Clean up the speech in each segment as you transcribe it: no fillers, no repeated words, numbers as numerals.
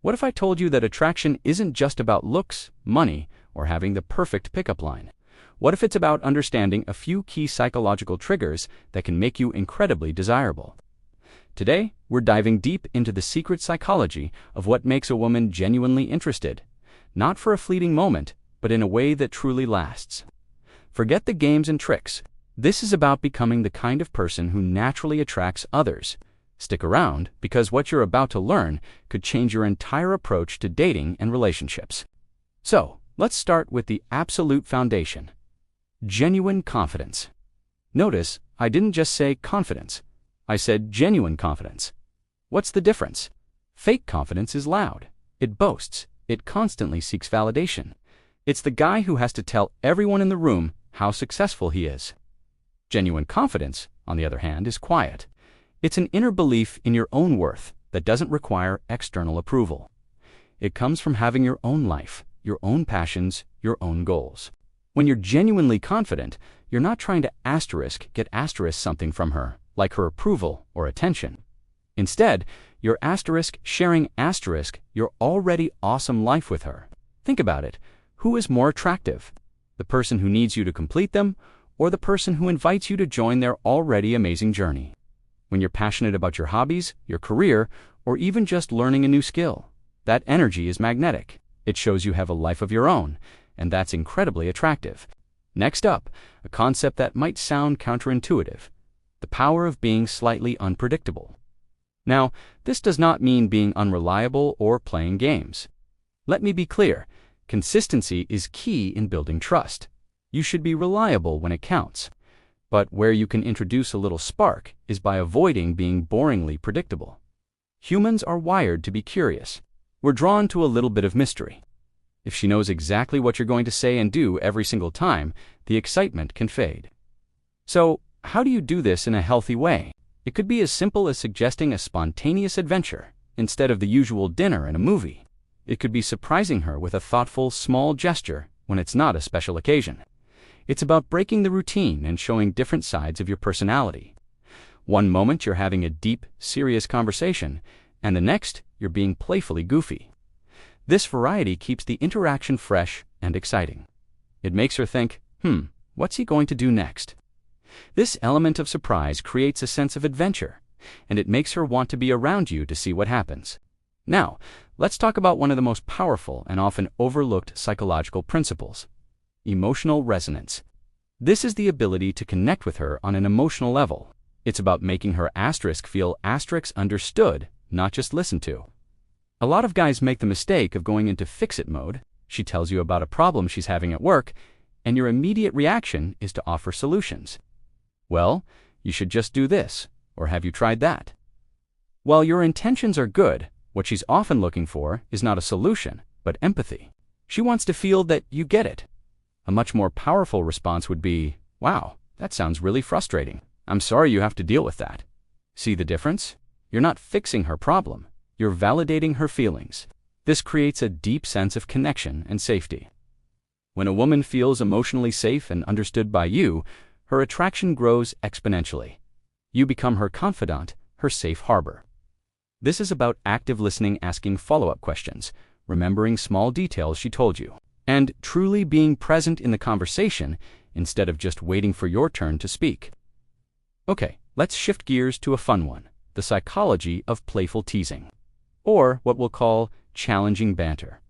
What if I told you that attraction isn't just about looks, money, or having the perfect pickup line? What if it's about understanding a few key psychological triggers that can make you incredibly desirable? Today, we're diving deep into the secret psychology of what makes a woman genuinely interested, not for a fleeting moment, but in a way that truly lasts. Forget the games and tricks. This is about becoming the kind of person who naturally attracts others. Stick around, because what you're about to learn could change your entire approach to dating and relationships. So, let's start with the absolute foundation: genuine confidence. Notice, I didn't just say confidence. I said genuine confidence. What's the difference? Fake confidence is loud. It boasts. It constantly seeks validation. It's the guy who has to tell everyone in the room how successful he is. Genuine confidence, on the other hand, is quiet. It's an inner belief in your own worth that doesn't require external approval. It comes from having your own life, your own passions, your own goals. When you're genuinely confident, you're not trying to get something from her, like her approval or attention. Instead, you're sharing your already awesome life with her. Think about it. Who is more attractive? The person who needs you to complete them, or the person who invites you to join their already amazing journey? When you're passionate about your hobbies, your career, or even just learning a new skill, that energy is magnetic. It shows you have a life of your own, and that's incredibly attractive. Next up, a concept that might sound counterintuitive: the power of being slightly unpredictable. Now, this does not mean being unreliable or playing games. Let me be clear, consistency is key in building trust. You should be reliable when it counts. But where you can introduce a little spark is by avoiding being boringly predictable. Humans are wired to be curious. We're drawn to a little bit of mystery. If she knows exactly what you're going to say and do every single time, the excitement can fade. So, how do you do this in a healthy way? It could be as simple as suggesting a spontaneous adventure instead of the usual dinner and a movie. It could be surprising her with a thoughtful, small gesture when it's not a special occasion. It's about breaking the routine and showing different sides of your personality. One moment you're having a deep, serious conversation, and the next you're being playfully goofy. This variety keeps the interaction fresh and exciting. It makes her think, what's he going to do next? This element of surprise creates a sense of adventure, and it makes her want to be around you to see what happens. Now, let's talk about one of the most powerful and often overlooked psychological principles: emotional resonance. This is the ability to connect with her on an emotional level. It's about making her feel understood, not just listened to. A lot of guys make the mistake of going into fix-it mode. She tells you about a problem she's having at work, and your immediate reaction is to offer solutions. Well, you should just do this, or have you tried that? While your intentions are good, what she's often looking for is not a solution, but empathy. She wants to feel that you get it. A much more powerful response would be, "Wow, that sounds really frustrating. I'm sorry you have to deal with that." See the difference? You're not fixing her problem. You're validating her feelings. This creates a deep sense of connection and safety. When a woman feels emotionally safe and understood by you, her attraction grows exponentially. You become her confidant, her safe harbor. This is about active listening, asking follow-up questions, remembering small details she told you, and truly being present in the conversation instead of just waiting for your turn to speak. Okay, let's shift gears to a fun one: the psychology of playful teasing, or what we'll call challenging banter.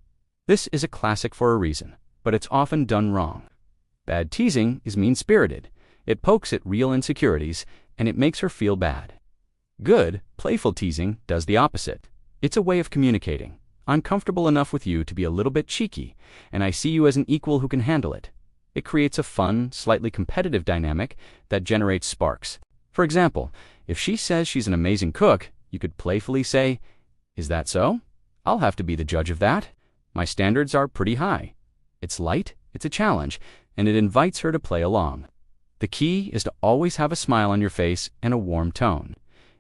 This is a classic for a reason, but it's often done wrong. Bad teasing is mean-spirited. It pokes at real insecurities, and it makes her feel bad. Good, playful teasing does the opposite. It's a way of communicating: I'm comfortable enough with you to be a little bit cheeky, and I see you as an equal who can handle it. It creates a fun, slightly competitive dynamic that generates sparks. For example, if she says she's an amazing cook, you could playfully say, "Is that so? I'll have to be the judge of that. My standards are pretty high." It's light, it's a challenge, and it invites her to play along. The key is to always have a smile on your face and a warm tone.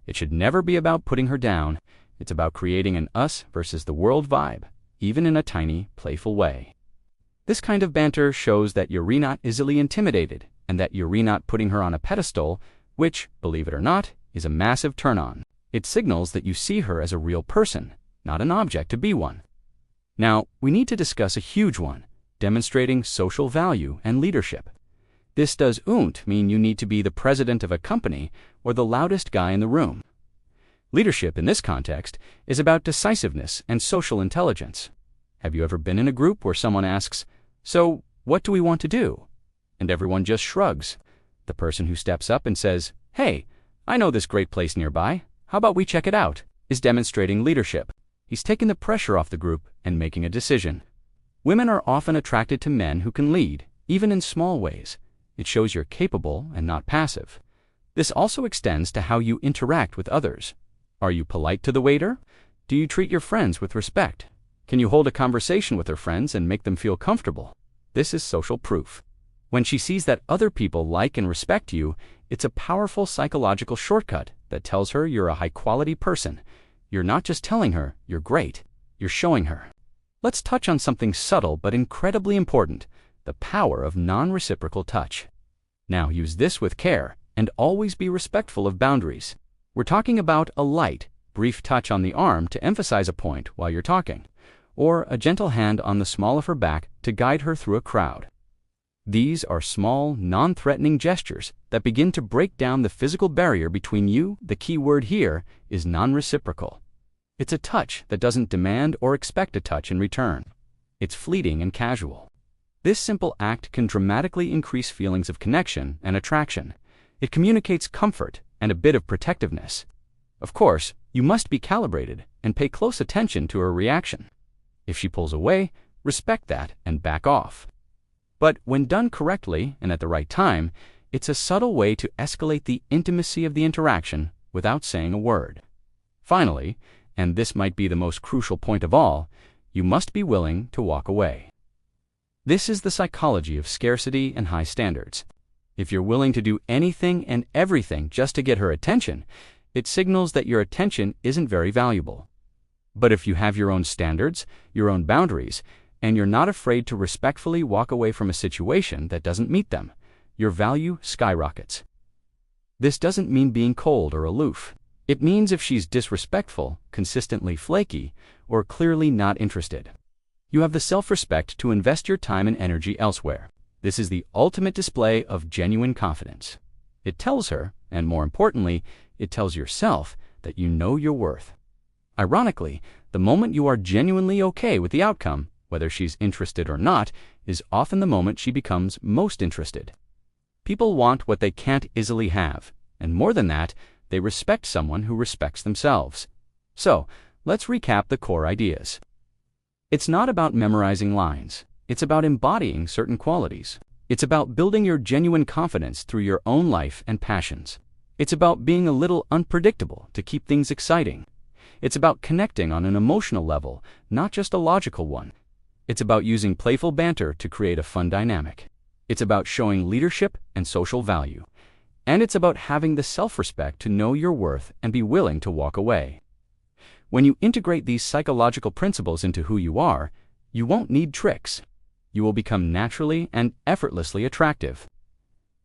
It should never be about putting her down. It's about creating an us versus the world vibe, even in a tiny, playful way. This kind of banter shows that you're not easily intimidated, and that you're not putting her on a pedestal, which, believe it or not, is a massive turn-on. It signals that you see her as a real person, not an object to be one. Now, we need to discuss a huge one: demonstrating social value and leadership. This doesn't mean you need to be the president of a company or the loudest guy in the room. Leadership in this context is about decisiveness and social intelligence. Have you ever been in a group where someone asks, "So, what do we want to do?" and everyone just shrugs? The person who steps up and says, "Hey, I know this great place nearby. How about we check it out?" is demonstrating leadership. He's taking the pressure off the group and making a decision. Women are often attracted to men who can lead, even in small ways. It shows you're capable and not passive. This also extends to how you interact with others. Are you polite to the waiter? Do you treat your friends with respect? Can you hold a conversation with her friends and make them feel comfortable? This is social proof. When she sees that other people like and respect you, it's a powerful psychological shortcut that tells her you're a high-quality person. You're not just telling her you're great, you're showing her. Let's touch on something subtle but incredibly important: the power of non-reciprocal touch. Now use this with care and always be respectful of boundaries. We're talking about a light, brief touch on the arm to emphasize a point while you're talking, or a gentle hand on the small of her back to guide her through a crowd. These are small, non-threatening gestures that begin to break down the physical barrier between you. The key word here is non-reciprocal. It's a touch that doesn't demand or expect a touch in return. It's fleeting and casual. This simple act can dramatically increase feelings of connection and attraction. It communicates comfort and a bit of protectiveness. Of course, you must be calibrated and pay close attention to her reaction. If she pulls away, respect that and back off. But when done correctly and at the right time, it's a subtle way to escalate the intimacy of the interaction without saying a word. Finally, and this might be the most crucial point of all, you must be willing to walk away. This is the psychology of scarcity and high standards. If you're willing to do anything and everything just to get her attention, it signals that your attention isn't very valuable. But if you have your own standards, your own boundaries, and you're not afraid to respectfully walk away from a situation that doesn't meet them, your value skyrockets. This doesn't mean being cold or aloof. It means if she's disrespectful, consistently flaky, or clearly not interested, you have the self-respect to invest your time and energy elsewhere. This is the ultimate display of genuine confidence. It tells her, and more importantly, it tells yourself, that you know your worth. Ironically, the moment you are genuinely okay with the outcome, whether she's interested or not, is often the moment she becomes most interested. People want what they can't easily have, and more than that, they respect someone who respects themselves. So, let's recap the core ideas. It's not about memorizing lines. It's about embodying certain qualities. It's about building your genuine confidence through your own life and passions. It's about being a little unpredictable to keep things exciting. It's about connecting on an emotional level, not just a logical one. It's about using playful banter to create a fun dynamic. It's about showing leadership and social value. And it's about having the self-respect to know your worth and be willing to walk away. When you integrate these psychological principles into who you are, you won't need tricks. You will become naturally and effortlessly attractive.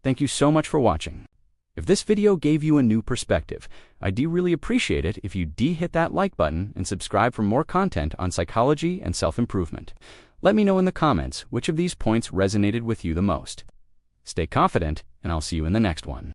Thank you so much for watching. If this video gave you a new perspective, I'd really appreciate it if you hit that like button and subscribe for more content on psychology and self-improvement. Let me know in the comments which of these points resonated with you the most. Stay confident, and I'll see you in the next one.